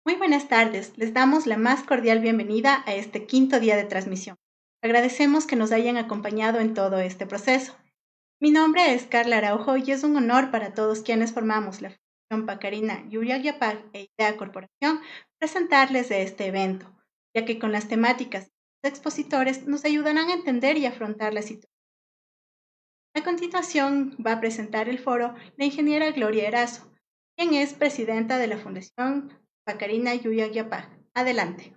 Muy buenas tardes, les damos la más cordial bienvenida a este quinto día de transmisión. Agradecemos que nos hayan acompañado en todo este proceso. Mi nombre es Carla Araujo y es un honor para todos quienes formamos la Fundación Pacarina Yuriaguiapac e IDEA Corporación presentarles de este evento, ya que con las temáticas y los expositores nos ayudarán a entender y afrontar la situación. A continuación va a presentar el foro la ingeniera Gloria Erazo, quien es presidenta de la Fundación Pacarina Yuriaguiapac. Adelante.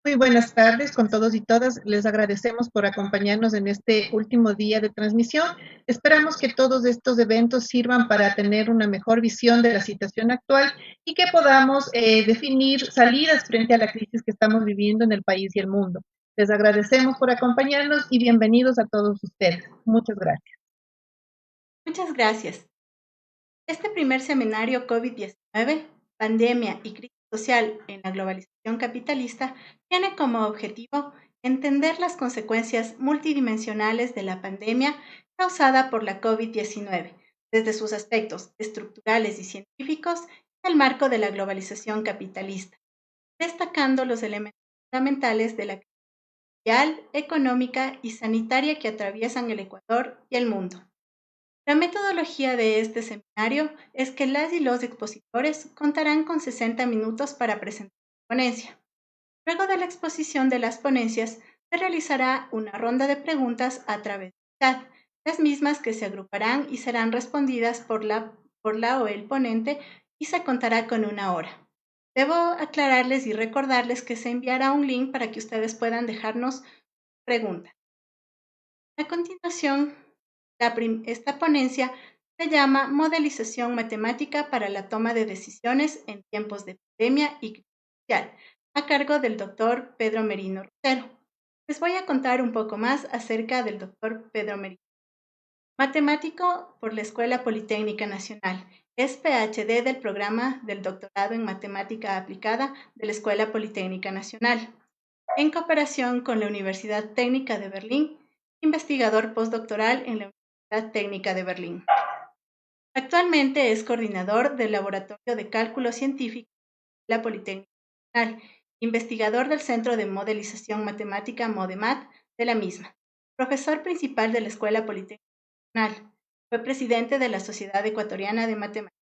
Muy buenas tardes con todos y todas. Les agradecemos por acompañarnos en este último día de transmisión. Esperamos que todos estos eventos sirvan para tener una mejor visión de la situación actual y que podamos definir salidas frente a la crisis que estamos viviendo en el país y el mundo. Les agradecemos por acompañarnos y bienvenidos a todos ustedes. Muchas gracias. Muchas gracias. Este primer seminario COVID-19, pandemia y crisis social en la globalización capitalista, tiene como objetivo entender las consecuencias multidimensionales de la pandemia causada por la COVID-19, desde sus aspectos estructurales y científicos en el marco de la globalización capitalista, destacando los elementos fundamentales de la crisis social, económica y sanitaria que atraviesan el Ecuador y el mundo. La metodología de este seminario es que las y los expositores contarán con 60 minutos para presentar la ponencia. Luego de la exposición de las ponencias, se realizará una ronda de preguntas a través del chat, las mismas que se agruparán y serán respondidas por la o el ponente y se contará con una hora. Debo aclararles y recordarles que se enviará un link para que ustedes puedan dejarnos preguntas. A continuación, esta ponencia se llama Modelización matemática para la toma de decisiones en tiempos de pandemia y crisis social, a cargo del doctor Pedro Merino Rosero. Les voy a contar un poco más acerca del doctor Pedro Merino. Matemático por la Escuela Politécnica Nacional. Es PhD del programa del doctorado en Matemática Aplicada de la Escuela Politécnica Nacional, en cooperación con la Universidad Técnica de Berlín, investigador postdoctoral en la Universidad Técnica de Berlín. Actualmente es coordinador del Laboratorio de Cálculo Científico de la Politécnica Nacional, investigador del Centro de Modelización Matemática MODEMAT de la misma, profesor principal de la Escuela Politécnica Nacional, fue presidente de la Sociedad Ecuatoriana de Matemáticas.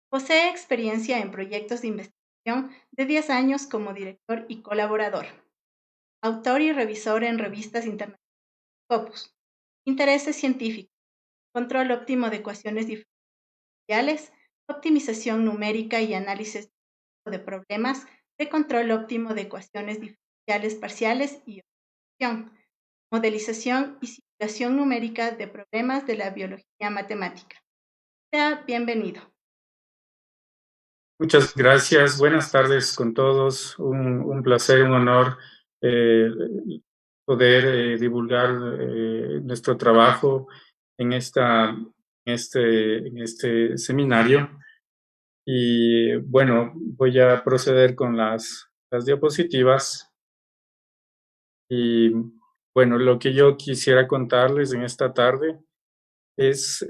Posee experiencia en proyectos de investigación de 10 años como director y colaborador. Autor y revisor en revistas internacionales. Scopus. Intereses científicos. Control óptimo de ecuaciones diferenciales, optimización numérica y análisis de problemas de control óptimo de ecuaciones diferenciales parciales y optimización, modelización y simulación numérica de problemas de la biología matemática. Sea bienvenido. Muchas gracias. Buenas tardes con todos. Un placer, un honor eh, poder divulgar nuestro trabajo en este seminario. Y bueno, voy a proceder con las diapositivas. Y bueno, lo que yo quisiera contarles en esta tarde es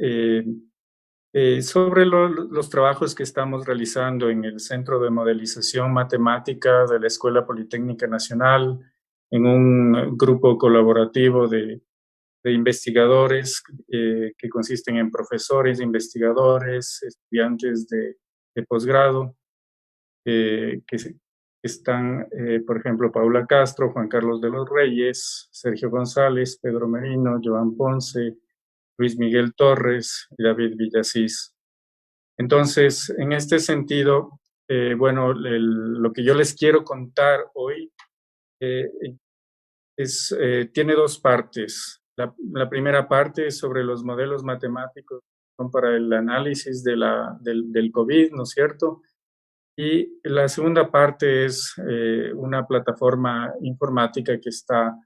sobre los trabajos que estamos realizando en el Centro de Modelización Matemática de la Escuela Politécnica Nacional, en un grupo colaborativo de investigadores que consisten en profesores, investigadores, estudiantes de posgrado, que están, por ejemplo, Paula Castro, Juan Carlos de los Reyes, Sergio González, Pedro Merino, Joan Ponce, Luis Miguel Torres y David Villasís. Entonces, en este sentido, bueno, lo que yo les quiero contar hoy eh, tiene dos partes. La primera parte es sobre los modelos matemáticos para el análisis del COVID, ¿no es cierto? Y la segunda parte es una plataforma informática que está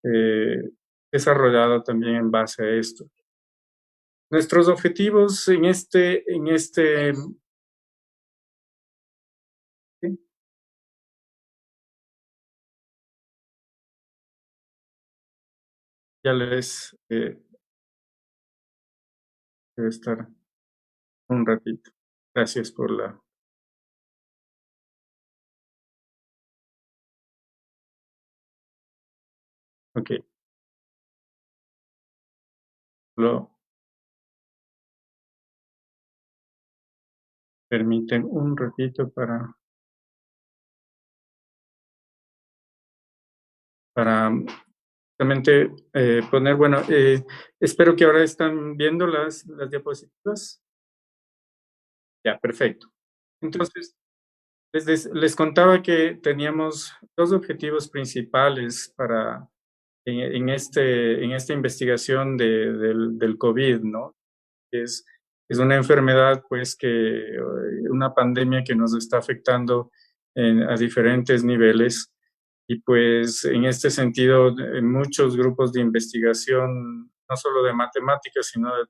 eh, desarrollada también en base a esto. Nuestros objetivos ¿sí? Ya les debe estar un ratito. Gracias por la Ok. Lo permiten un ratito para realmente poner, bueno, espero que ahora están viendo las diapositivas. Ya, perfecto. Entonces, les contaba que teníamos dos objetivos principales para en esta investigación del COVID, ¿no? Es, es una enfermedad, pues, una pandemia que nos está afectando a diferentes niveles. Y pues, en este sentido, en muchos grupos de investigación, no solo de matemáticas, sino de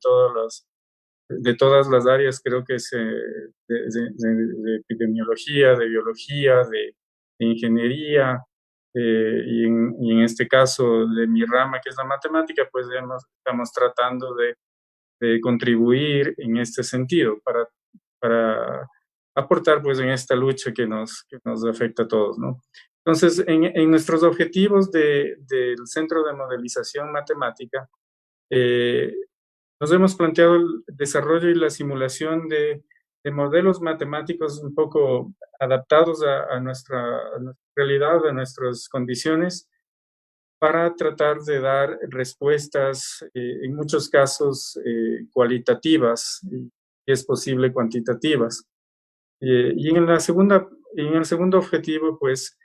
todas las áreas, creo que de epidemiología, de biología, de ingeniería, y en este caso de mi rama, que es la matemática, pues estamos tratando de contribuir en este sentido para aportar pues en esta lucha que nos afecta a todos, ¿no? Entonces, en nuestros objetivos del Centro de Modelización Matemática, eh, nos hemos planteado el desarrollo y la simulación de modelos matemáticos un poco adaptados a nuestra realidad, a nuestras condiciones, para tratar de dar respuestas, en muchos casos, cualitativas y, si es posible, cuantitativas. Y en el segundo objetivo, pues,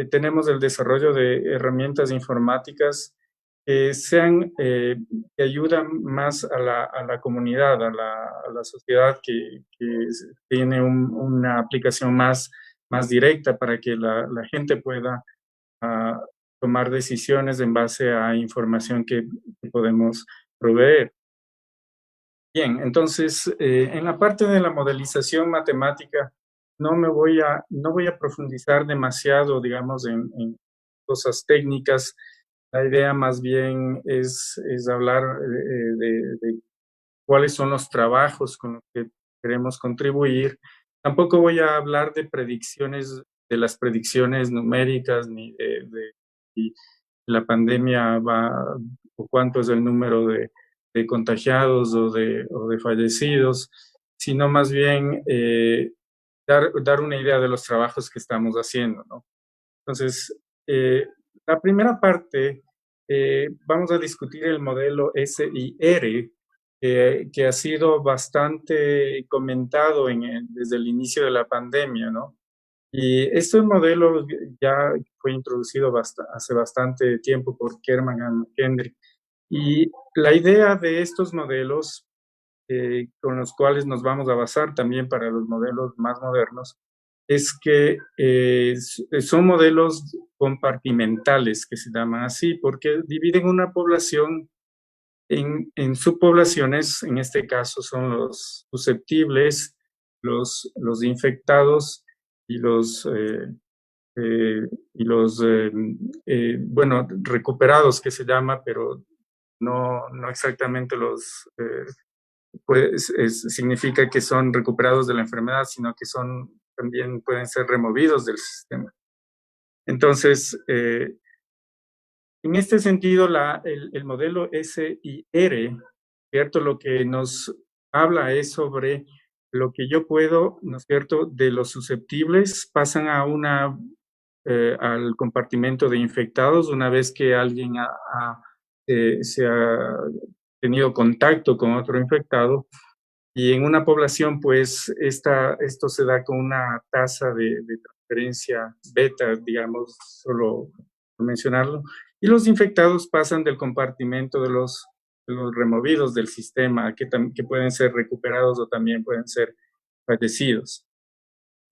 tenemos el desarrollo de herramientas informáticas que que ayudan más a la comunidad, a la sociedad que tiene una aplicación más directa para que la gente pueda a tomar decisiones en base a información que podemos proveer. Bien, entonces, en la parte de la modelización matemática, no voy a profundizar demasiado, digamos, en cosas técnicas. La idea más bien es hablar de cuáles son los trabajos con los que queremos contribuir. Tampoco voy a hablar de predicciones, de las predicciones numéricas, ni de si la pandemia va, o cuánto es el número de contagiados o de fallecidos, sino más bien dar una idea de los trabajos que estamos haciendo, ¿no? Entonces, la primera parte, vamos a discutir el modelo SIR, que ha sido bastante comentado desde el inicio de la pandemia, ¿no? Y este modelo ya fue introducido hace bastante tiempo por Kerman y McKendry. Y la idea de estos modelos, con los cuales nos vamos a basar también para los modelos más modernos, es que son modelos compartimentales, que se llaman así, porque dividen una población en subpoblaciones. En este caso son los susceptibles, los infectados y bueno, recuperados, que se llama, pero no exactamente pues significa que son recuperados de la enfermedad, sino que también pueden ser removidos del sistema. Entonces, en este sentido, el modelo SIR, ¿cierto? Lo que nos habla es sobre lo que yo puedo, ¿no es cierto?, de los susceptibles pasan al compartimento de infectados una vez que alguien se ha tenido contacto con otro infectado. Y en una población, pues, esto se da con una tasa de transferencia beta, digamos, solo por mencionarlo. Y los infectados pasan del compartimento de los removidos del sistema, que pueden ser recuperados o también pueden ser fallecidos.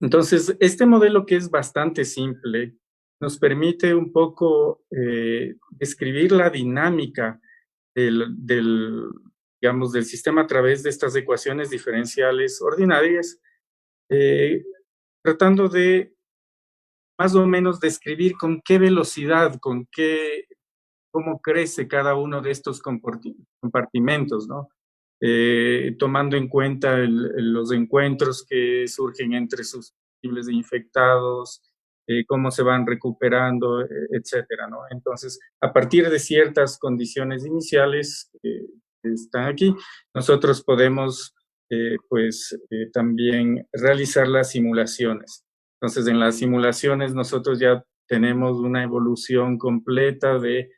Entonces, este modelo, que es bastante simple, nos permite un poco describir la dinámica digamos, del sistema a través de estas ecuaciones diferenciales ordinarias, tratando de más o menos describir con qué velocidad, cómo crece cada uno de estos compartimentos, ¿no? Tomando en cuenta los encuentros que surgen entre susceptibles de infectados, cómo se van recuperando, etcétera, ¿no? Entonces, a partir de ciertas condiciones iniciales que están aquí, nosotros podemos también realizar las simulaciones. Entonces, en las simulaciones nosotros ya tenemos una evolución completa de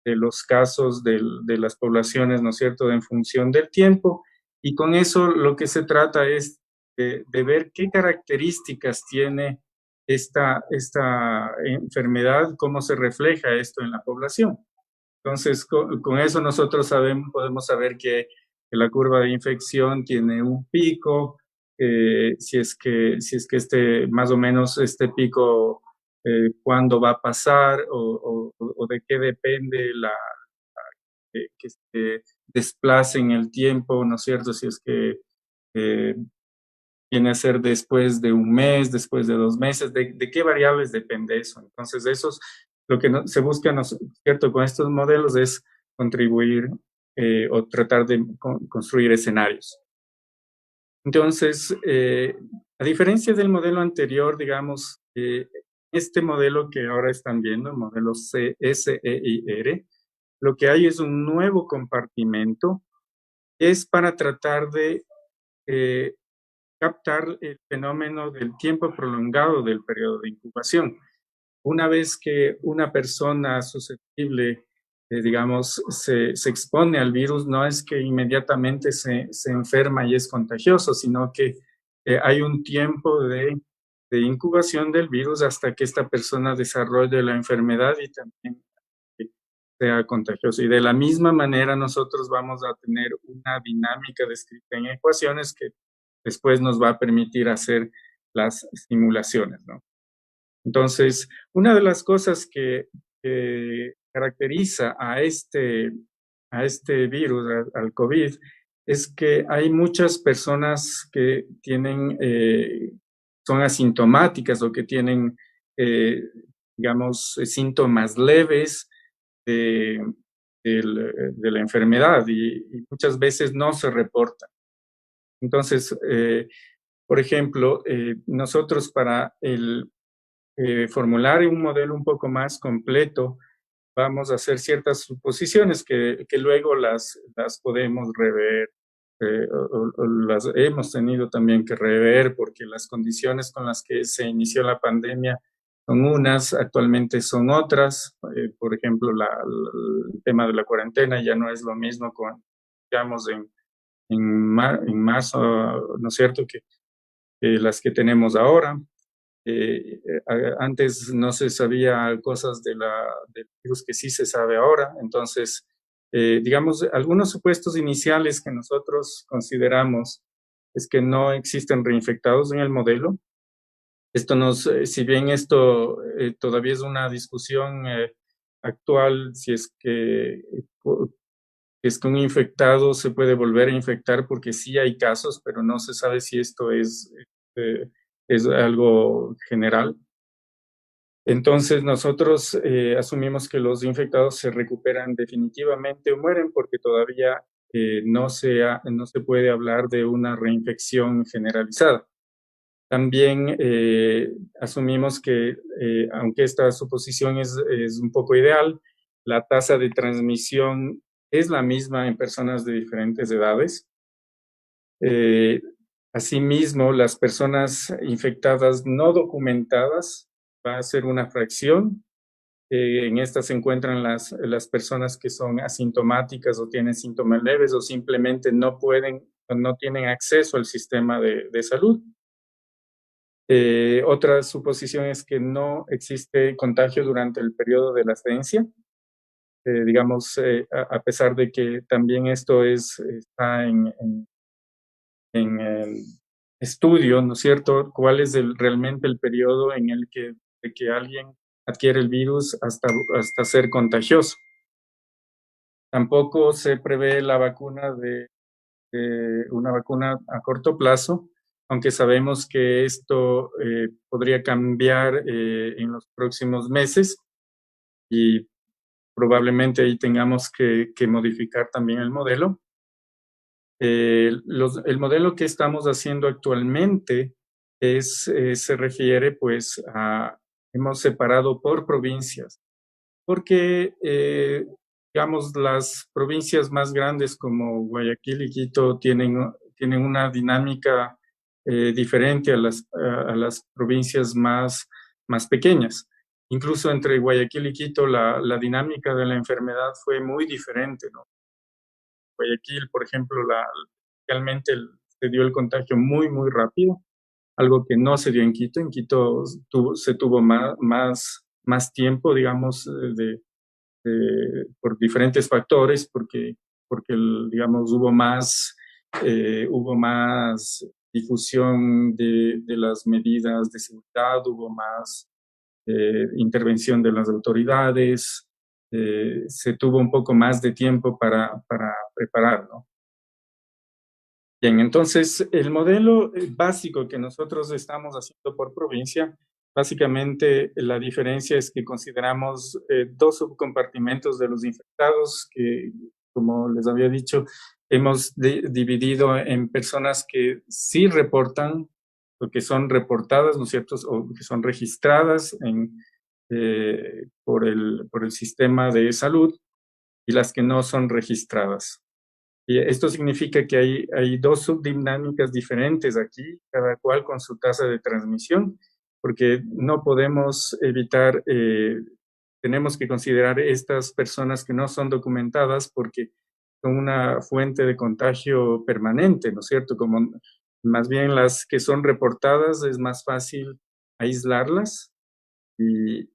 los casos de las poblaciones, ¿no es cierto?, en función del tiempo, y con eso lo que se trata es de ver qué características tiene esta enfermedad, cómo se refleja esto en la población. Entonces, con eso nosotros podemos saber que la curva de infección tiene un pico, si es que más o menos este pico, cuándo va a pasar o de qué depende que se desplace en el tiempo, ¿no es cierto? Si es que eh, viene a ser después de un mes, después de 2 meses, de qué variables depende eso. Entonces, eso es lo que se busca, ¿no es cierto?, con estos modelos es contribuir o tratar de construir escenarios. Entonces, a diferencia del modelo anterior, digamos, este modelo que ahora están viendo, el modelo SEIR, lo que hay es un nuevo compartimento, es para tratar de captar el fenómeno del tiempo prolongado del periodo de incubación. Una vez que una persona susceptible, digamos, se expone al virus, no es que inmediatamente se enferma y es contagioso, sino que hay un tiempo de incubación del virus hasta que esta persona desarrolle la enfermedad y también sea contagioso. Y de la misma manera nosotros vamos a tener una dinámica descrita en ecuaciones que después nos va a permitir hacer las simulaciones, ¿no? Entonces, una de las cosas que caracteriza a este virus, al COVID, es que hay muchas personas que son asintomáticas o que tienen, digamos, síntomas leves de la enfermedad y muchas veces no se reportan. Entonces, por ejemplo, nosotros para formular un modelo un poco más completo, vamos a hacer ciertas suposiciones que luego las podemos rever, o las hemos tenido también que rever porque las condiciones con las que se inició la pandemia son unas, actualmente son otras. Por ejemplo, el tema de la cuarentena ya no es lo mismo digamos, en marzo, ¿no es cierto?, que las que tenemos ahora. Antes no se sabía cosas del virus que sí se sabe ahora. Entonces, digamos, algunos supuestos iniciales que nosotros consideramos es que no existen reinfectados en el modelo. Si bien esto todavía es una discusión actual, si es que un infectado se puede volver a infectar, porque sí hay casos, pero no se sabe si esto es algo general. Entonces nosotros asumimos que los infectados se recuperan definitivamente o mueren porque todavía no se puede hablar de una reinfección generalizada. También asumimos que, aunque esta suposición es un poco ideal, la tasa de transmisión es la misma en personas de diferentes edades. Asimismo, las personas infectadas no documentadas va a ser una fracción. En estas se encuentran las personas que son asintomáticas o tienen síntomas leves o simplemente no tienen acceso al sistema de salud. Otra suposición es que no existe contagio durante el periodo de latencia. Digamos, a pesar de que también esto está en estudio, ¿no es cierto?, cuál es realmente el periodo en el que alguien adquiere el virus hasta ser contagioso. Tampoco se prevé la vacuna una vacuna a corto plazo, aunque sabemos que esto podría cambiar en los próximos meses y probablemente ahí tengamos que modificar también el modelo. El modelo que estamos haciendo actualmente se refiere pues a hemos separado por provincias, porque, digamos, las provincias más grandes como Guayaquil y Quito tienen una dinámica diferente a las provincias más pequeñas. Incluso entre Guayaquil y Quito la dinámica de la enfermedad fue muy diferente, ¿no? Guayaquil, por ejemplo, realmente se dio el contagio muy, muy rápido, algo que no se dio en Quito. En Quito se tuvo más tiempo, digamos, por diferentes factores, porque digamos, hubo más difusión de las medidas de seguridad, hubo más intervención de las autoridades, se tuvo un poco más de tiempo para preparar, ¿no? Bien, entonces el modelo básico que nosotros estamos haciendo por provincia, básicamente la diferencia es que consideramos dos subcompartimentos de los infectados que, como les había dicho, hemos dividido en personas que sí reportan, o que son reportadas, ¿no es cierto?, o que son registradas por el sistema de salud, y las que no son registradas. Y esto significa que hay dos subdinámicas diferentes aquí, cada cual con su tasa de transmisión, porque no podemos evitar, tenemos que considerar estas personas que no son documentadas porque son una fuente de contagio permanente, ¿no es cierto? Como más bien las que son reportadas es más fácil aislarlas y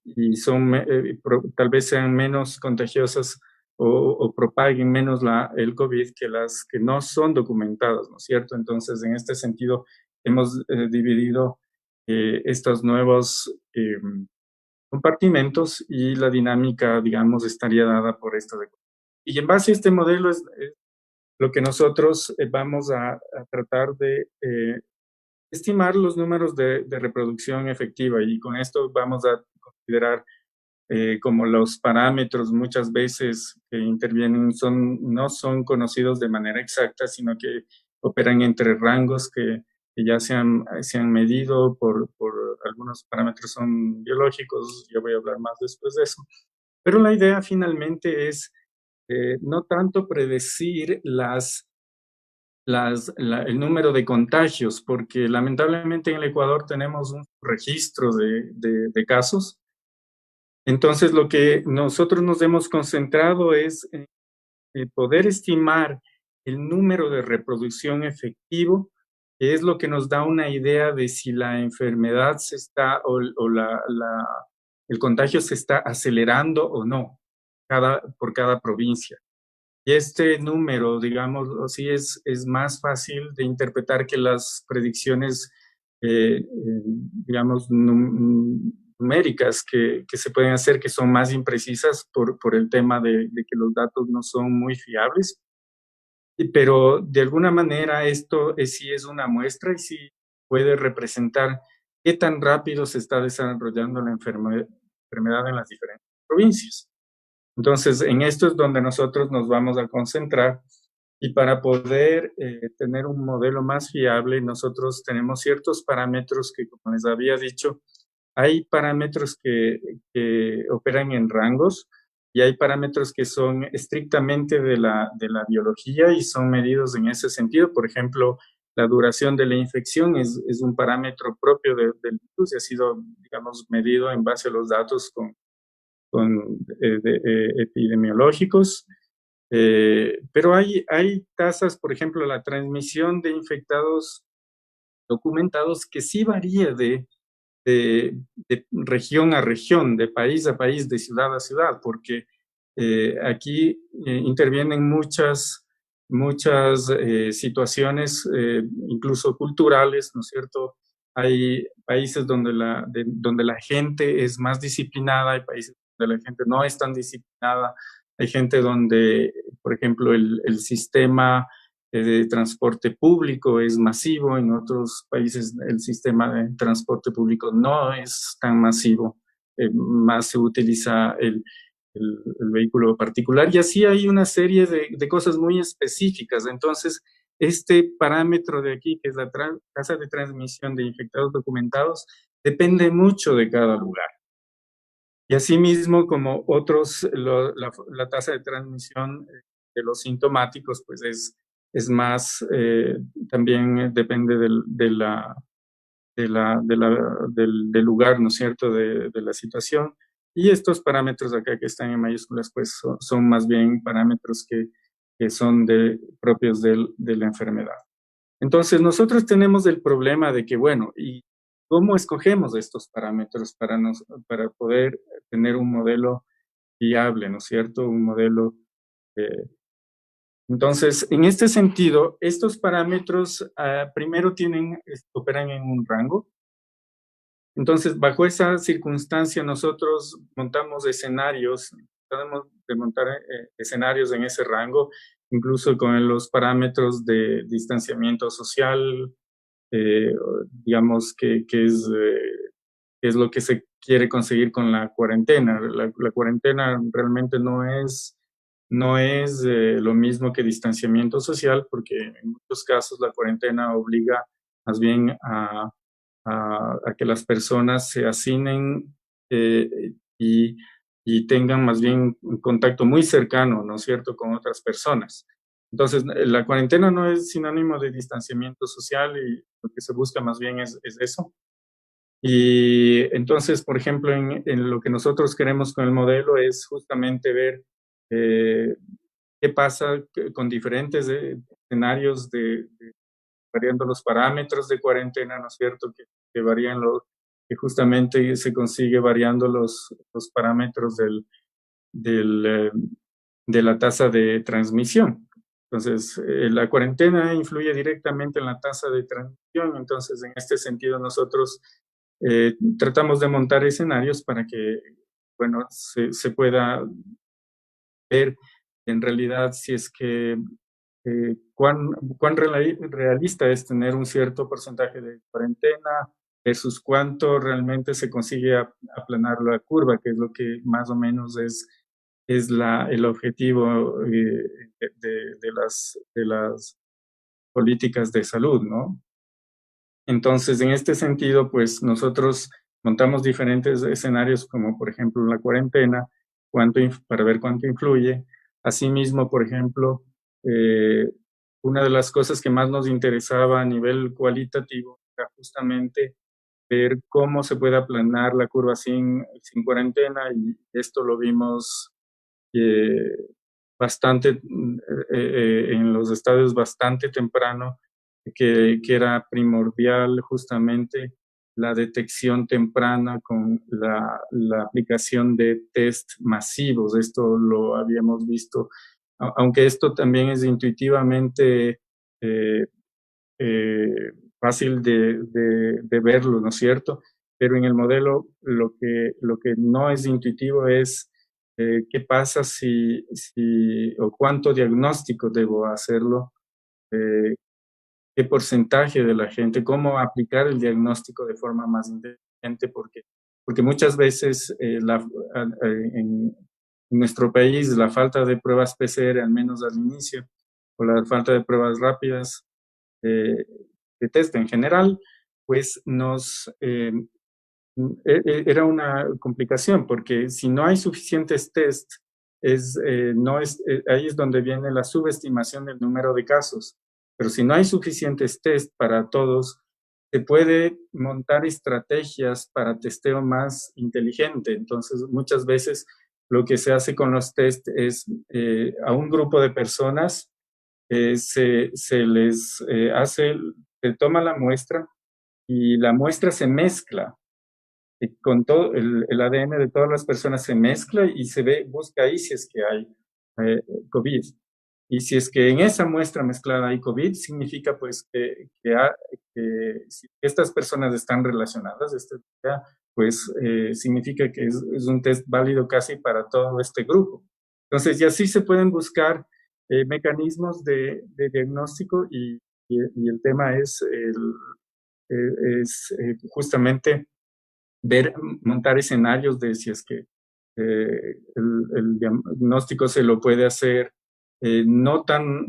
tal vez sean menos contagiosas o propaguen menos el COVID que las que no son documentadas, ¿no es cierto? Entonces, en este sentido, hemos dividido estos nuevos compartimentos y la dinámica, digamos, estaría dada por esto. Y en base a este modelo es lo que nosotros vamos a tratar de estimar los números de reproducción efectiva, y con esto vamos a considerar como los parámetros muchas veces que intervienen no son conocidos de manera exacta, sino que operan entre rangos que ya se han medido por algunos parámetros son biológicos. Yo voy a hablar más después de eso. Pero la idea finalmente es no tanto predecir el número de contagios, porque lamentablemente en el Ecuador tenemos un registro de casos. Entonces, lo que nosotros nos hemos concentrado es poder estimar el número de reproducción efectivo, que es lo que nos da una idea de si la enfermedad el contagio se está acelerando o no por cada provincia. Y este número, digamos, sí es más fácil de interpretar que las predicciones, digamos, numéricas que se pueden hacer, que son más imprecisas por el tema de que los datos no son muy fiables. Pero de alguna manera esto sí es una muestra y sí puede representar qué tan rápido se está desarrollando la enfermedad en las diferentes provincias. Entonces, en esto es donde nosotros nos vamos a concentrar, y para poder tener un modelo más fiable, nosotros tenemos ciertos parámetros que, como les había dicho, hay parámetros que operan en rangos y hay parámetros que son estrictamente de la biología y son medidos en ese sentido. Por ejemplo, la duración de la infección es un parámetro propio del virus y ha sido, digamos, medido en base a los datos epidemiológicos. Pero hay tasas, por ejemplo, la transmisión de infectados documentados que sí varía de región a región, de país a país, de ciudad a ciudad, porque aquí intervienen muchas situaciones, incluso culturales, ¿no es cierto? Hay países donde la gente es más disciplinada, hay países donde la gente no es tan disciplinada, hay gente donde, por ejemplo, el sistema de transporte público es masivo, en otros países el sistema de transporte público no es tan masivo, más se utiliza el vehículo particular, y así hay una serie de cosas muy específicas. Entonces, este parámetro de aquí, que es la tasa de transmisión de infectados documentados, depende mucho de cada lugar. Y asimismo, como otros, la tasa de transmisión de los sintomáticos, pues es más, también depende del lugar, ¿no es cierto?, de la situación. Y estos parámetros acá que están en mayúsculas, pues son más bien parámetros que son propios de la enfermedad. Entonces, nosotros tenemos el problema de que, bueno, ¿y cómo escogemos estos parámetros para poder tener un modelo viable, ¿no es cierto? Un modelo. eh, entonces, en este sentido, estos parámetros primero operan en un rango. Entonces, bajo esa circunstancia, nosotros montamos escenarios, tratamos de montar escenarios en ese rango, incluso con los parámetros de distanciamiento social, eh, digamos que es lo que se quiere conseguir con la cuarentena. La cuarentena realmente no es lo mismo que distanciamiento social, porque en muchos casos la cuarentena obliga más bien a que las personas se hacinen y tengan más bien un contacto muy cercano, ¿no es cierto?, con otras personas. Entonces, la cuarentena no es sinónimo de distanciamiento social y lo que se busca más bien es eso. Y entonces, por ejemplo, en lo que nosotros queremos con el modelo es justamente ver eh, qué pasa con diferentes escenarios variando los parámetros de cuarentena, ¿no es cierto? Que varían que justamente se consigue variando los parámetros del, eh, de la tasa de transmisión. Entonces, la cuarentena influye directamente en la tasa de transmisión, entonces en este sentido nosotros tratamos de montar escenarios para que, bueno, se pueda ver en realidad si es que cuán realista es tener un cierto porcentaje de cuarentena versus cuánto realmente se consigue aplanar la curva, que es lo que más o menos es el objetivo de las políticas de salud, ¿no? Entonces, en este sentido, pues nosotros montamos diferentes escenarios, como por ejemplo la cuarentena, para ver cuánto influye. Asimismo, por ejemplo, una de las cosas que más nos interesaba a nivel cualitativo era justamente ver cómo se puede aplanar la curva sin cuarentena, y esto lo vimos eh, bastante en los estadios bastante temprano, que era primordial justamente la detección temprana con la aplicación de test masivos. Esto lo habíamos visto, aunque esto también es intuitivamente eh, fácil de verlo, ¿no es cierto? Pero en el modelo lo que no es intuitivo es qué pasa o cuánto diagnóstico debo hacerlo, eh, qué porcentaje de la gente, cómo aplicar el diagnóstico de forma más inteligente, porque muchas veces en nuestro país la falta de pruebas PCR, al menos al inicio, o la falta de pruebas rápidas, eh, de test en general, pues era una complicación, porque si no hay suficientes test, ahí es donde viene la subestimación del número de casos. Pero si no hay suficientes test para todos, se puede montar estrategias para testeo más inteligente. Entonces, muchas veces lo que se hace con los test es a un grupo de personas se les se toma la muestra y la muestra se mezcla con todo el ADN de todas las personas se mezcla y busca ahí si es que hay COVID. Y si es que en esa muestra mezclada hay COVID, significa pues que si estas personas están relacionadas, pues significa que es un test válido casi para todo este grupo. Entonces, y así se pueden buscar mecanismos de diagnóstico y el tema justamente montar escenarios de si es que el diagnóstico se lo puede hacer no tan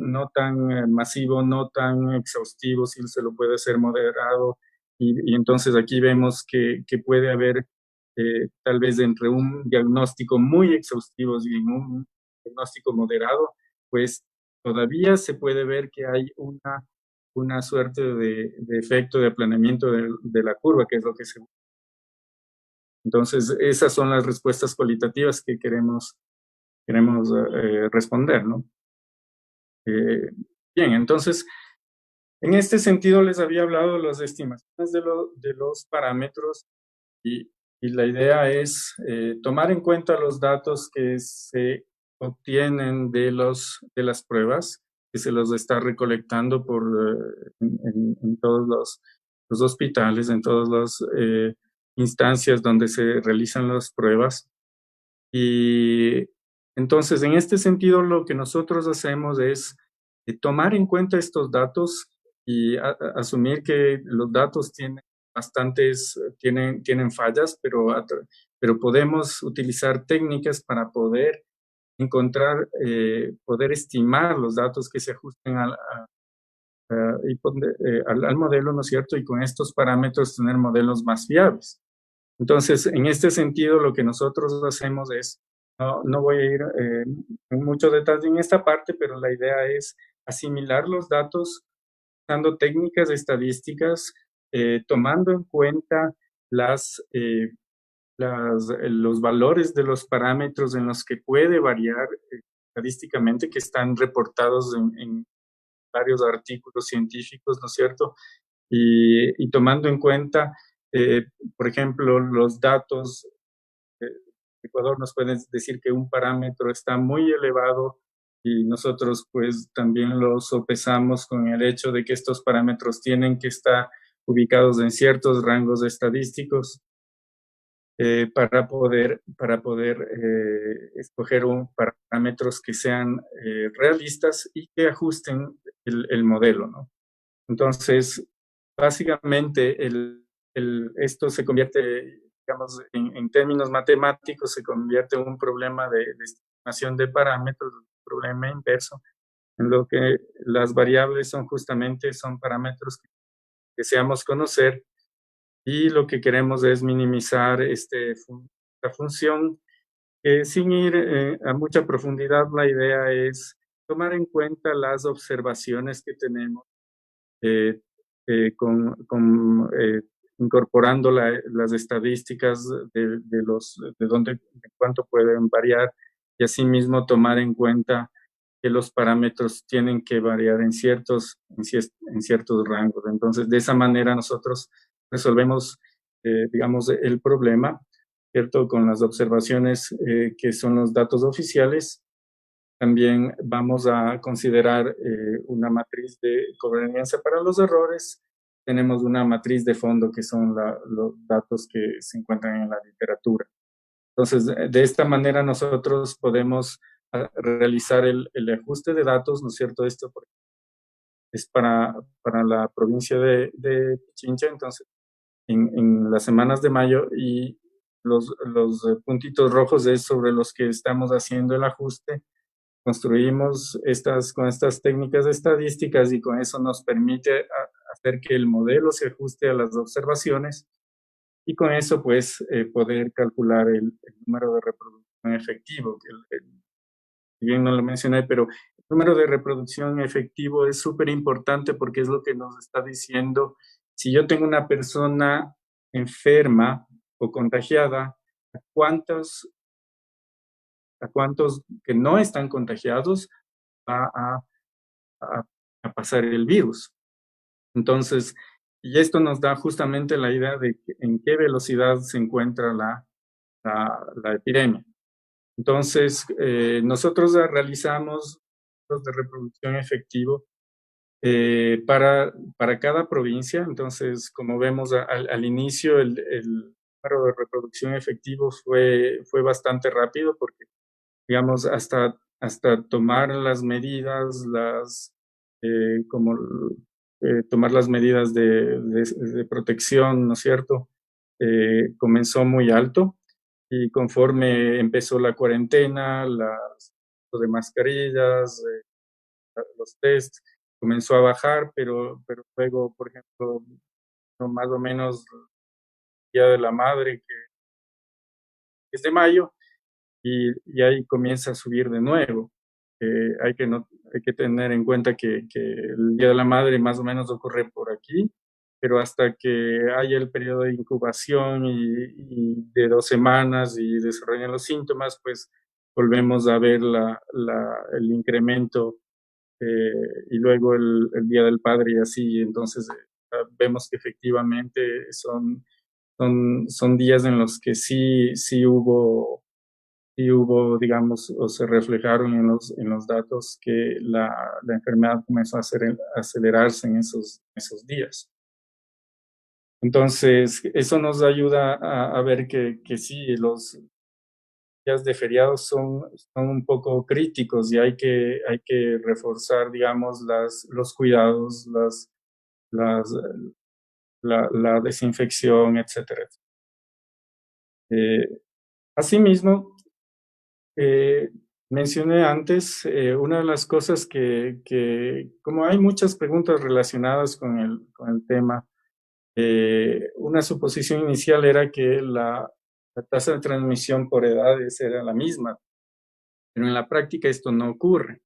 masivo, no tan exhaustivo, si se lo puede hacer moderado. Y entonces aquí vemos que puede haber tal vez entre un diagnóstico muy exhaustivo y un diagnóstico moderado, pues todavía se puede ver que hay una suerte de efecto de aplanamiento de la curva, que es lo que se... Entonces, esas son las respuestas cualitativas que queremos responder, ¿no? Bien, entonces, en este sentido les había hablado de las estimaciones de los parámetros y, y la idea es tomar en cuenta los datos que se obtienen de las pruebas, que se los está recolectando en todos los hospitales, en todas las instancias donde se realizan las pruebas. Y entonces, en este sentido, lo que nosotros hacemos es tomar en cuenta estos datos y asumir que los datos tienen fallas, pero podemos utilizar técnicas para poder encontrar, poder estimar los datos que se ajusten al modelo, ¿no es cierto? Y con estos parámetros tener modelos más fiables. Entonces, en este sentido, lo que nosotros hacemos es, no voy a ir en mucho detalle en esta parte, pero la idea es asimilar los datos usando técnicas estadísticas, tomando en cuenta los valores de los parámetros en los que puede variar estadísticamente, que están reportados en varios artículos científicos, ¿no es cierto? Y tomando en cuenta, eh, por ejemplo, los datos de Ecuador nos pueden decir que un parámetro está muy elevado y nosotros pues también lo sopesamos con el hecho de que estos parámetros tienen que estar ubicados en ciertos rangos estadísticos para poder escoger parámetros que sean realistas y que ajusten el modelo, ¿no? Entonces, básicamente, esto se convierte, digamos, en términos matemáticos, se convierte en un problema de estimación de parámetros, un problema inverso, en lo que las variables son parámetros que deseamos conocer y lo que queremos es minimizar esta función. Sin ir a mucha profundidad, la idea es tomar en cuenta las observaciones que tenemos eh, incorporando las estadísticas de cuánto pueden variar y asimismo tomar en cuenta que los parámetros tienen que variar en ciertos rangos. Entonces, de esa manera nosotros resolvemos, digamos, el problema, ¿cierto? Con las observaciones que son los datos oficiales. También vamos a considerar una matriz de conveniencia para los errores. Tenemos una matriz de fondo que son los datos que se encuentran en la literatura. Entonces, de esta manera nosotros podemos realizar el ajuste de datos, ¿no es cierto? Esto es para la provincia de Pichincha, entonces, en las semanas de mayo y los puntitos rojos es sobre los que estamos haciendo el ajuste. Construimos con estas técnicas estadísticas y con eso nos permite hacer que el modelo se ajuste a las observaciones y con eso pues poder calcular el número de reproducción efectivo. Si bien no lo mencioné, pero el número de reproducción efectivo es súper importante porque es lo que nos está diciendo si yo tengo una persona enferma o contagiada, ¿a cuántos que no están contagiados va a, a pasar el virus? Entonces, y esto nos da justamente la idea de en qué velocidad se encuentra la epidemia. Entonces, nosotros realizamos los de reproducción efectivo para cada provincia. Entonces, como vemos al inicio, el número de reproducción efectivo fue bastante rápido porque, digamos, hasta tomar las medidas, como tomar las medidas de protección, ¿no es cierto? Comenzó muy alto y conforme empezó la cuarentena, de mascarillas, los test, comenzó a bajar, pero luego, por ejemplo, más o menos el Día de la Madre, que 10 de mayo y ahí comienza a subir de nuevo. Hay que tener en cuenta que el Día de la Madre más o menos ocurre por aquí, pero hasta que haya el periodo de incubación y de 2 semanas y desarrollen los síntomas, pues volvemos a ver el incremento y luego el Día del Padre y así. Entonces vemos que efectivamente son días en los que sí hubo, digamos, o se reflejaron en los datos que la enfermedad comenzó a acelerarse en esos días. Entonces, eso nos ayuda a ver que sí, los días de feriados son un poco críticos y hay que reforzar, digamos, los cuidados, las, la desinfección, etcétera. Asimismo, Eh, mencioné antes, una de las cosas como hay muchas preguntas relacionadas con el tema, una suposición inicial era que la tasa de transmisión por edades era la misma, pero en la práctica esto no ocurre.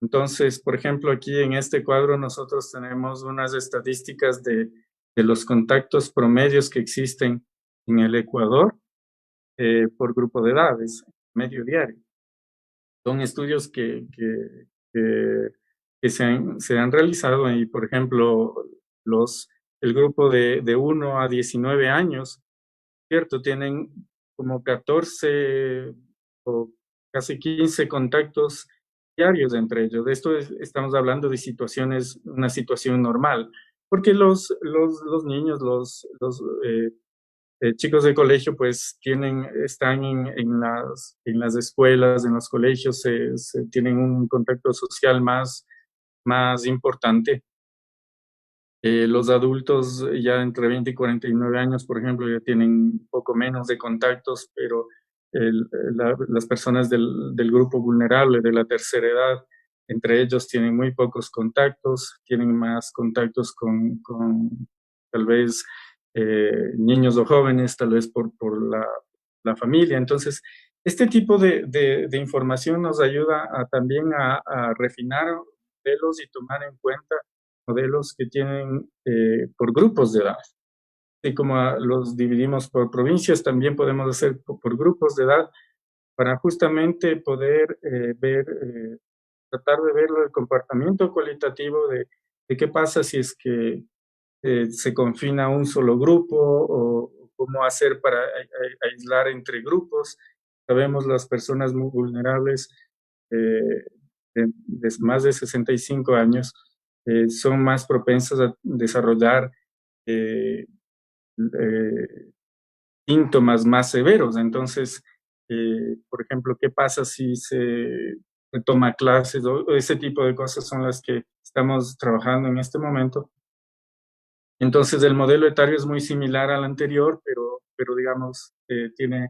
Entonces, por ejemplo, aquí en este cuadro nosotros tenemos unas estadísticas de los contactos promedios que existen en el Ecuador por grupo de edades, medio diario. Son estudios que se han realizado y, por ejemplo, el grupo de 1 a 19 años, ¿cierto? Tienen como 14 o casi 15 contactos diarios entre ellos. De esto estamos hablando de una situación normal, porque los niños, chicos de colegio pues están en las escuelas, en los colegios, tienen un contacto social más importante. Los adultos ya entre 20 y 49 años, por ejemplo, ya tienen un poco menos de contactos, pero las personas del grupo vulnerable de la tercera edad, entre ellos tienen muy pocos contactos, tienen más contactos con tal vez niños o jóvenes, tal vez por la familia. Entonces, este tipo de información nos ayuda también a refinar modelos y tomar en cuenta modelos que tienen por grupos de edad. Y como los dividimos por provincias, también podemos hacer por grupos de edad para justamente poder tratar de ver el comportamiento cualitativo de qué pasa si es que se confina un solo grupo o cómo hacer para aislar entre grupos. Sabemos las personas muy vulnerables de más de 65 años son más propensas a desarrollar eh, eh, síntomas más severos. Entonces, por ejemplo, ¿qué pasa si se retoma clases o ese tipo de cosas son las que estamos trabajando en este momento? Entonces, el modelo etario es muy similar al anterior, pero digamos, tiene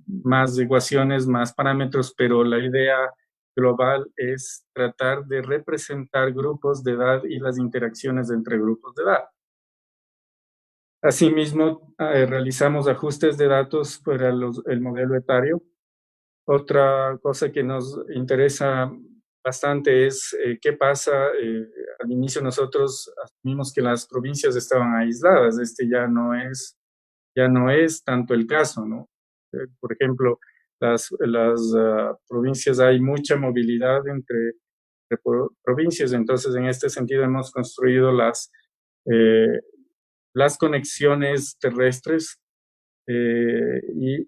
más ecuaciones, más parámetros, pero la idea global es tratar de representar grupos de edad y las interacciones entre grupos de edad. Asimismo, realizamos ajustes de datos para el modelo etario. Otra cosa que nos interesa bastante es qué pasa. Al inicio nosotros asumimos que las provincias estaban aisladas. Ya no es tanto el caso, ¿no? Por ejemplo, las provincias hay mucha movilidad entre provincias, entonces en este sentido hemos construido las conexiones terrestres y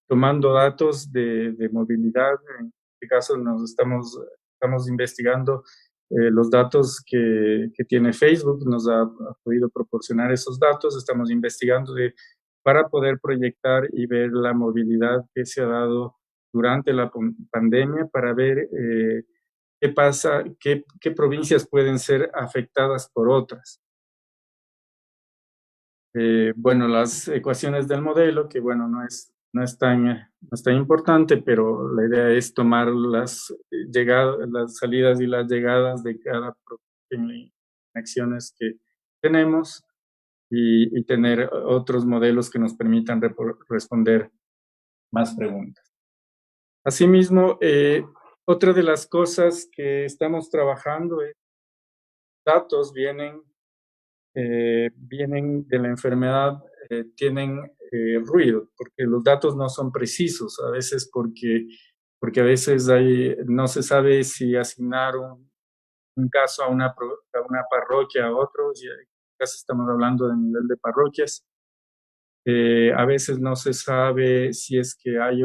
tomando datos de movilidad. En este caso estamos investigando los datos que tiene Facebook, nos ha podido proporcionar esos datos, estamos investigando para poder proyectar y ver la movilidad que se ha dado durante la pandemia para ver qué pasa, qué provincias pueden ser afectadas por otras. Bueno, las ecuaciones del modelo, que bueno, no es tan importante, pero la idea es tomar las salidas y las llegadas de cada conexiones que tenemos y tener otros modelos que nos permitan responder más preguntas. Asimismo, otra de las cosas que estamos trabajando es datos vienen de la enfermedad, tienen ruido, porque los datos no son precisos, a veces porque a veces no se sabe si asignar un caso a una parroquia a otro, y en este caso estamos hablando de nivel de parroquias. A veces no se sabe si es que hay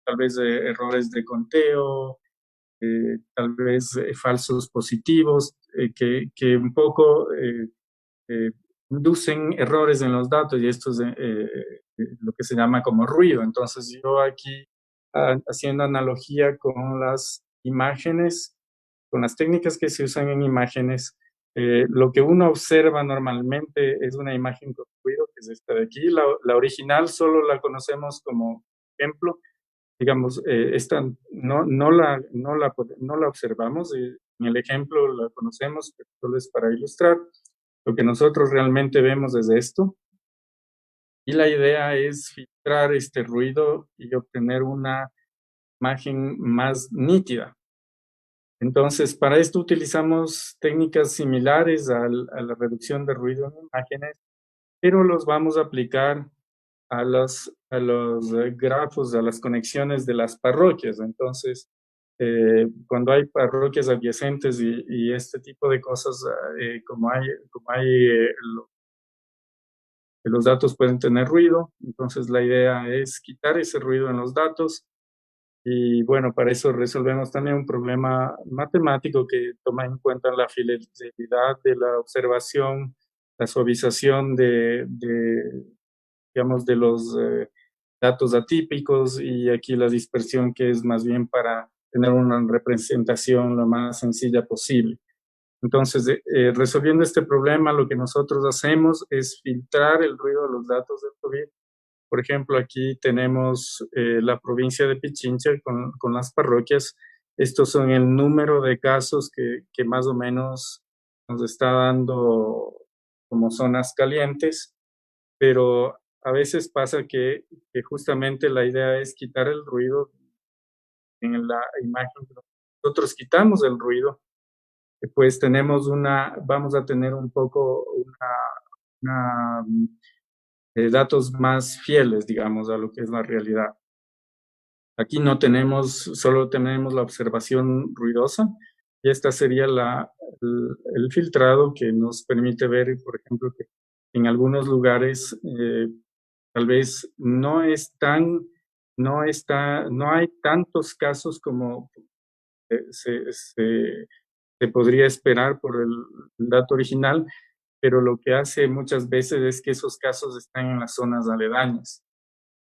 tal vez errores de conteo, tal vez falsos positivos, que un poco inducen errores en los datos, y esto es lo que se llama como ruido. Entonces yo aquí, haciendo analogía con las imágenes, con las técnicas que se usan en imágenes, lo que uno observa normalmente es una imagen con ruido, que es esta de aquí. La original solo la conocemos como ejemplo. Digamos, esta no la observamos. En el ejemplo la conocemos, pero solo es para ilustrar. Lo que nosotros realmente vemos es esto. Y la idea es filtrar este ruido y obtener una imagen más nítida. Entonces, para esto utilizamos técnicas similares a la reducción de ruido en imágenes, pero los vamos a aplicar a los grafos, a las conexiones de las parroquias. Entonces, cuando hay parroquias adyacentes y este tipo de cosas, como los datos pueden tener ruido, entonces la idea es quitar ese ruido en los datos. Y bueno, para eso resolvemos también un problema matemático que toma en cuenta la fidelidad de la observación, la suavización digamos, de los datos atípicos, y aquí la dispersión, que es más bien para tener una representación lo más sencilla posible. Entonces, resolviendo este problema, lo que nosotros hacemos es filtrar el ruido de los datos del COVID. Por ejemplo, aquí tenemos la provincia de Pichincha con las parroquias. Estos son el número de casos que más o menos nos está dando como zonas calientes, pero a veces pasa que justamente la idea es quitar el ruido en la imagen. Nosotros quitamos el ruido, pues vamos a tener un poco datos más fieles, digamos, a lo que es la realidad. Aquí solo tenemos la observación ruidosa, y esta sería el filtrado que nos permite ver, por ejemplo, que en algunos lugares tal vez no hay tantos casos como se podría esperar por el dato original, pero lo que hace muchas veces es que esos casos están en las zonas aledañas.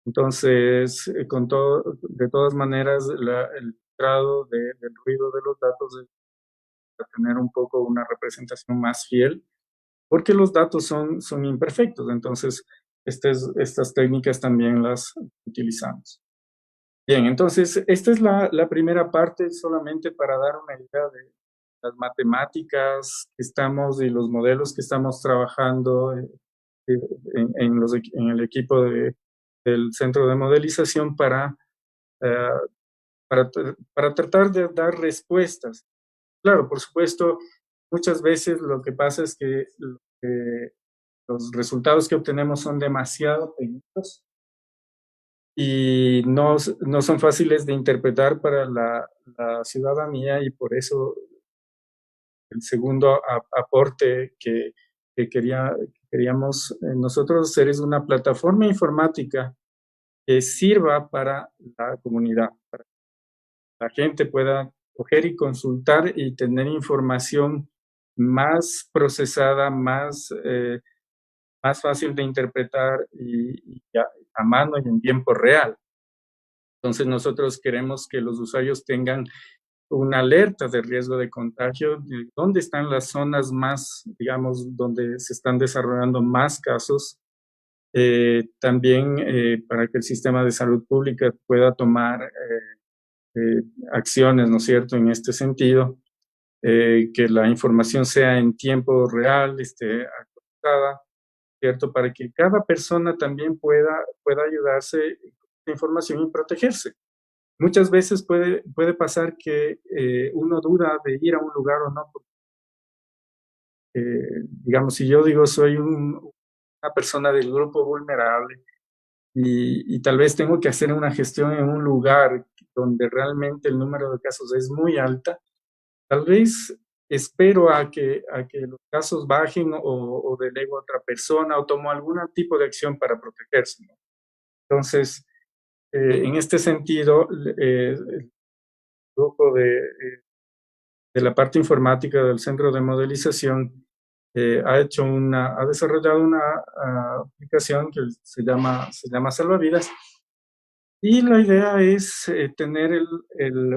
Entonces, de todas maneras, el filtrado del ruido de los datos es para tener un poco una representación más fiel, porque los datos son imperfectos. Entonces, estas técnicas también las utilizamos. Bien, entonces, esta es la primera parte, solamente para dar una idea de las matemáticas que y los modelos que estamos trabajando en el equipo del Centro de Modelización eh, para tratar de dar respuestas. Claro, por supuesto, muchas veces lo que pasa es que los resultados que obtenemos son demasiado técnicos y no son fáciles de interpretar para la ciudadanía, y por eso el segundo aporte que queríamos nosotros hacer es una plataforma informática que sirva para la comunidad, para que la gente pueda coger y consultar y tener información más procesada, más fácil de interpretar y a mano y en tiempo real. Entonces nosotros queremos que los usuarios tengan una alerta de riesgo de contagio, de dónde están las zonas más, digamos, donde se están desarrollando más casos. También para que el sistema de salud pública pueda tomar acciones, ¿no es cierto?, en este sentido, que la información sea en tiempo real, actualizada, ¿cierto? Para que cada persona también pueda ayudarse con información y protegerse. Muchas veces puede pasar que uno duda de ir a un lugar o no, porque, digamos, si yo digo soy una persona del grupo vulnerable y tal vez tengo que hacer una gestión en un lugar donde realmente el número de casos es muy alta, tal vez espero a que los casos bajen o delego a otra persona o tomo algún tipo de acción para protegerse, ¿no? Entonces, en este sentido, el grupo de la parte informática del Centro de Modelización ha desarrollado una aplicación que se llama Salvavidas, y la idea es tener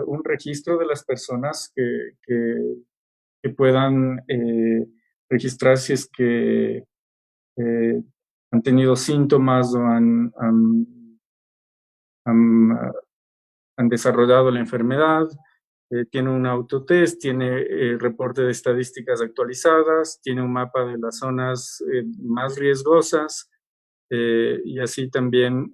un registro de las personas que puedan registrar si es que eh, han tenido síntomas o han, han desarrollado la enfermedad. Tiene un autotest, tiene reporte de estadísticas actualizadas, tiene un mapa de las zonas más riesgosas, y así también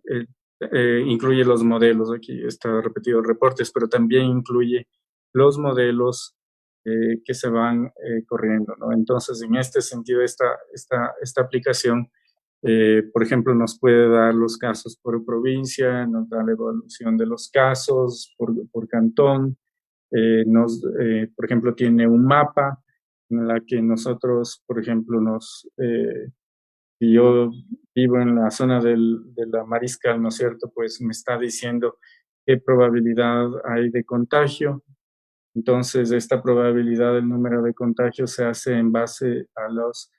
incluye los modelos. Aquí está repetido reportes, pero también incluye los modelos que se van corriendo, ¿no? Entonces, en este sentido, esta aplicación, por ejemplo, nos puede dar los casos por provincia, nos da la evaluación de los casos por cantón, por ejemplo, tiene un mapa en la que nosotros, por ejemplo, si yo vivo en la zona de la Mariscal, ¿no es cierto? Pues me está diciendo qué probabilidad hay de contagio. Entonces, esta probabilidad del número de contagios se hace en base a los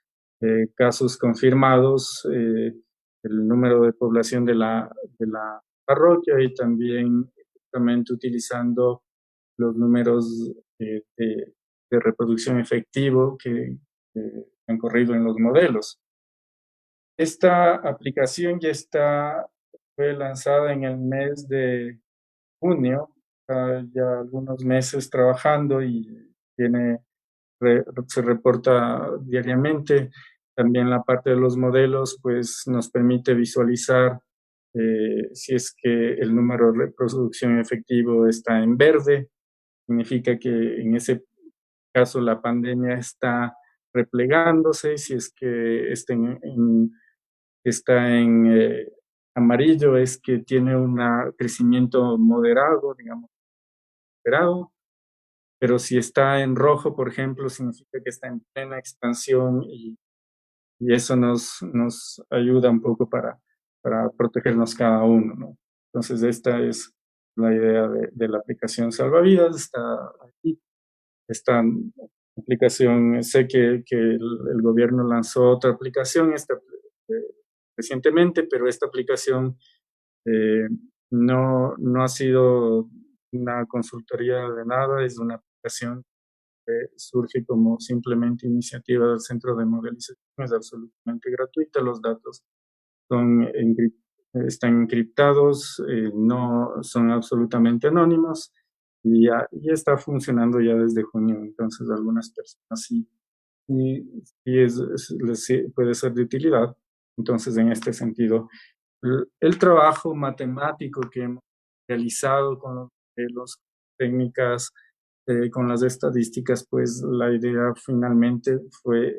casos confirmados, el número de población de la parroquia y también justamente utilizando los números de reproducción efectivo que han corrido en los modelos. Esta aplicación fue lanzada en el mes de junio, ya algunos meses trabajando y se reporta diariamente. También la parte de los modelos pues nos permite visualizar si es que el número de reproducción efectivo está en verde, significa que en ese caso la pandemia está replegándose. Si es que está en amarillo, es que tiene un crecimiento moderado, digamos, esperado. Pero si está en rojo, por ejemplo, significa que está en plena expansión y eso nos ayuda un poco para protegernos cada uno, ¿no? Entonces, esta es la idea de la aplicación Salvavidas. Está aquí. Esta aplicación, sé que el gobierno lanzó otra aplicación recientemente, pero esta aplicación eh, no ha sido una consultoría de nada, es una aplicación que surge como simplemente iniciativa del Centro de Modelización, es absolutamente gratuita, los datos están encriptados, no son absolutamente anónimos y está funcionando ya desde junio. Entonces, algunas personas puede ser de utilidad. Entonces, en este sentido, el trabajo matemático que hemos realizado con los modelos, técnicas, con las estadísticas, pues la idea finalmente fue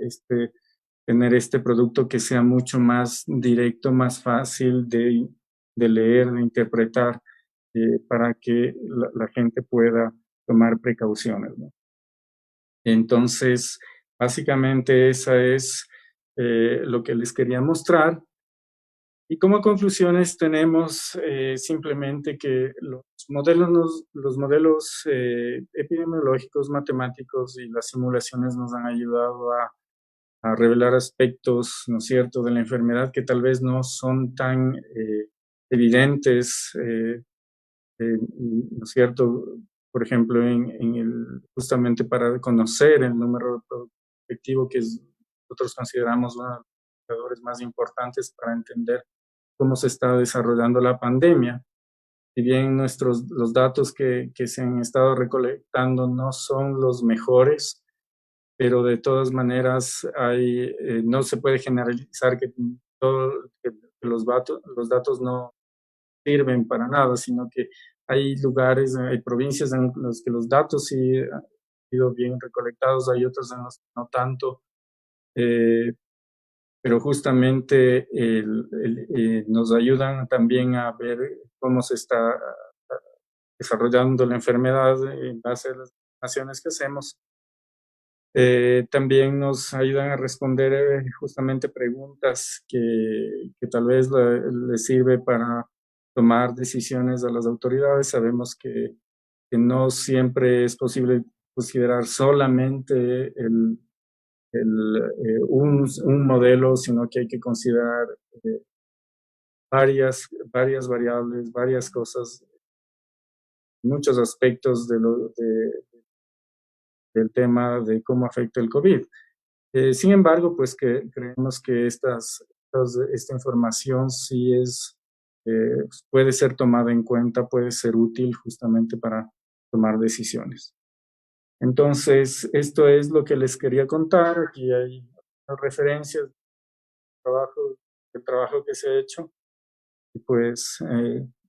tener este producto que sea mucho más directo, más fácil de leer, de interpretar, para que la gente pueda tomar precauciones, ¿no? Entonces, básicamente esa es lo que les quería mostrar. Y como conclusiones tenemos simplemente que los modelos epidemiológicos, matemáticos y las simulaciones nos han ayudado a revelar aspectos, ¿no es cierto?, de la enfermedad que tal vez no son tan evidentes, ¿no es cierto? Por ejemplo, justamente para conocer el número efectivo, nosotros consideramos uno de los indicadores más importantes para entender cómo se está desarrollando la pandemia. Si bien los datos que se han estado recolectando no son los mejores, pero de todas maneras no se puede generalizar que los datos no sirven para nada, sino que hay lugares, hay provincias en las que los datos sí han sido bien recolectados, hay otras en las que no tanto, pero justamente nos ayudan también a ver cómo se está desarrollando la enfermedad en base a las estimaciones que hacemos. También nos ayudan a responder justamente preguntas que tal vez les sirve para tomar decisiones a las autoridades. Sabemos que no siempre es posible considerar solamente un modelo, sino que hay que considerar varias variables, varias cosas, muchos aspectos del tema de cómo afecta el COVID. Sin embargo, pues creemos que esta información sí puede ser tomada en cuenta, puede ser útil justamente para tomar decisiones. Entonces, esto es lo que les quería contar. Aquí hay referencias del trabajo que se ha hecho. Y pues,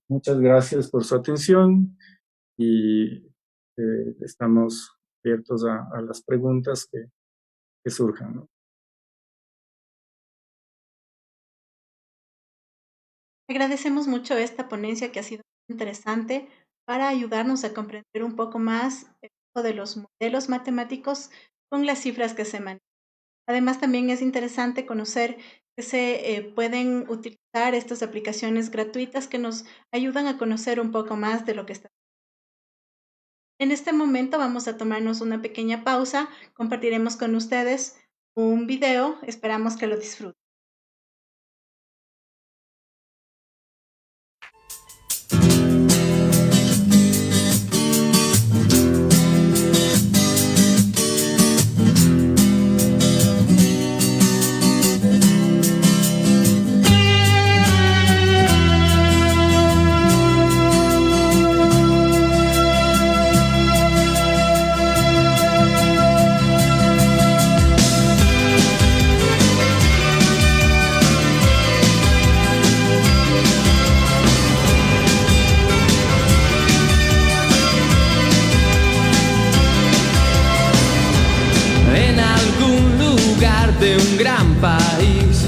muchas gracias por su atención y estamos abiertos a las preguntas que surjan, ¿no? Agradecemos mucho esta ponencia que ha sido interesante para ayudarnos a comprender un poco más el uso de los modelos matemáticos con las cifras que se manejan. Además, también es interesante conocer que se pueden utilizar estas aplicaciones gratuitas que nos ayudan a conocer un poco más de lo que está. En este momento vamos a tomarnos una pequeña pausa, compartiremos con ustedes un video, esperamos que lo disfruten. De un gran país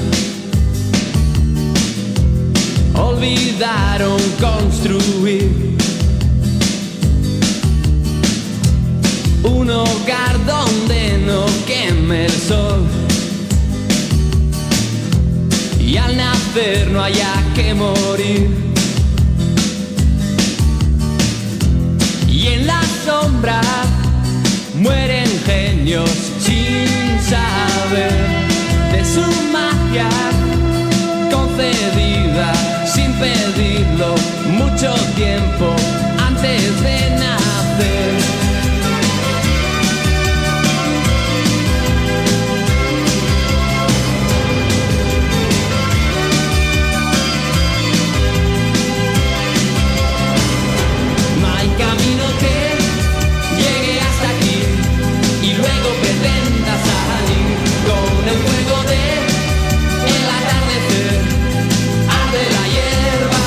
olvidaron construir un hogar donde no queme el sol y al nacer no haya que morir, y en la sombra mueren genios sin saber de su magia concedida sin pedirlo mucho tiempo antes de nacer. No hay camino que llegue hasta aquí y luego pretenda salir con el fuego del atardecer, arde la hierba.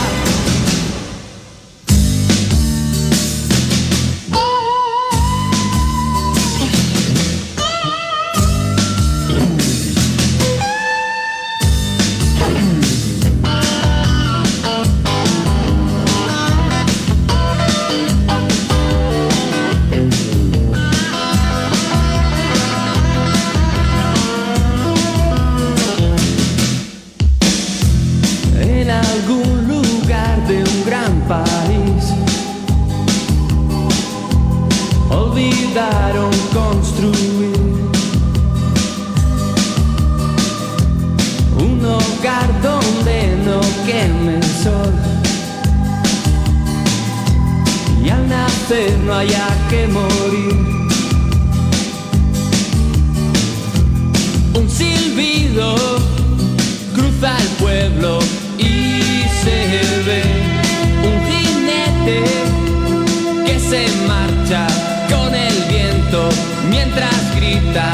En algún lugar de un gran país olvidaron construir un hogar donde no queme el sol y al nacer no haya que morir. Un silbido cruza el pueblo y se ve un jinete que se marcha con el viento mientras grita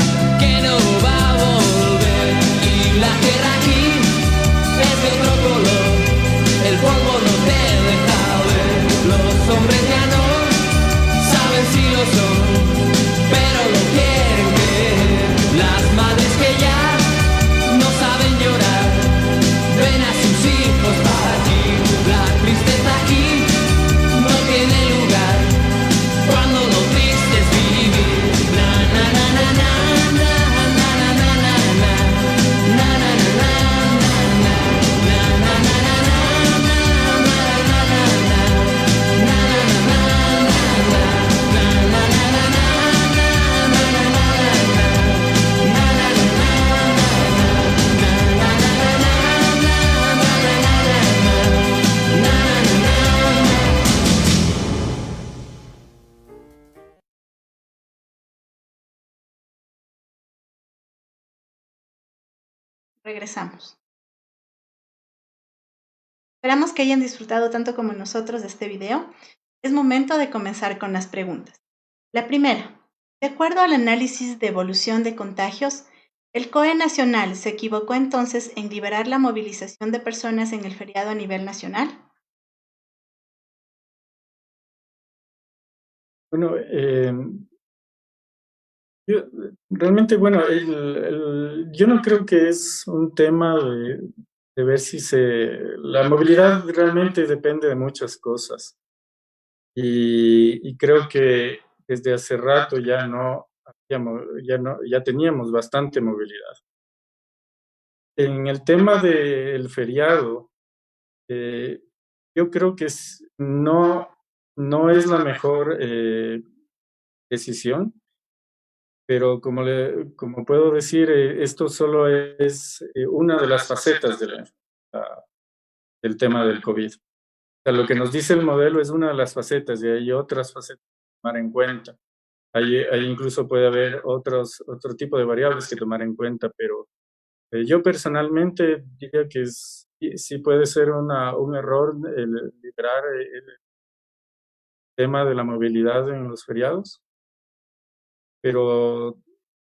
Regresamos. Esperamos que hayan disfrutado tanto como nosotros de este video. Es momento de comenzar con las preguntas. La primera, de acuerdo al análisis de evolución de contagios, ¿el COE nacional se equivocó entonces en liberar la movilización de personas en el feriado a nivel nacional? Bueno, realmente, bueno, yo no creo que es un tema de ver si la movilidad realmente depende de muchas cosas. Y creo que desde hace rato ya teníamos bastante movilidad. En el tema del feriado, yo creo que no es la mejor decisión, pero como puedo decir, esto solo es una de las facetas del tema del COVID. O sea, lo que nos dice el modelo es una de las facetas y hay otras facetas que tomar en cuenta. Ahí incluso puede haber otro tipo de variables que tomar en cuenta, pero yo personalmente diría que sí puede ser un error el liberar el tema de la movilidad en los feriados, pero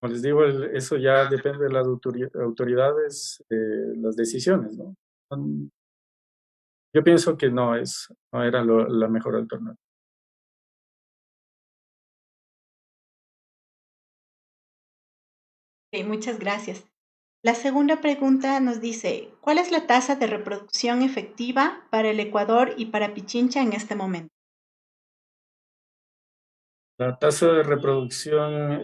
como les digo, eso ya depende de las autoridades, las decisiones, ¿no? Yo pienso que no era la mejor alternativa. Ok, muchas gracias. La segunda pregunta nos dice, ¿cuál es la tasa de reproducción efectiva para el Ecuador y para Pichincha en este momento? La tasa de reproducción,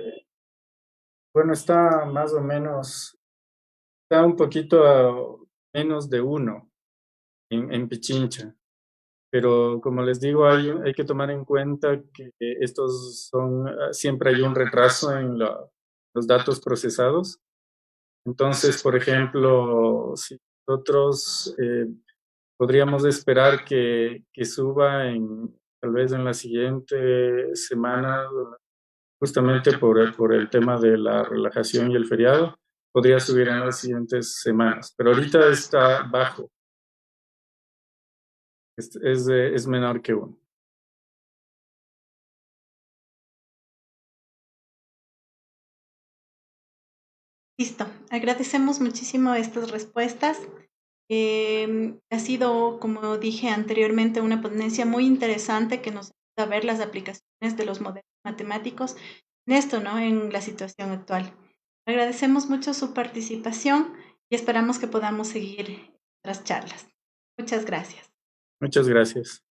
bueno, está más o menos, está un poquito a menos de 1 en Pichincha. Pero como les digo, hay que tomar en cuenta que siempre hay un retraso en los datos procesados. Entonces, por ejemplo, si nosotros podríamos esperar que suba tal vez en la siguiente semana, justamente por el tema de la relajación y el feriado, podría subir en las siguientes semanas. Pero ahorita está bajo, es menor que 1. Listo, agradecemos muchísimo estas respuestas. Ha sido, como dije anteriormente, una ponencia muy interesante que nos ayuda a ver las aplicaciones de los modelos matemáticos en esto, ¿no? En la situación actual. Agradecemos mucho su participación y esperamos que podamos seguir otras charlas. Muchas gracias. Muchas gracias.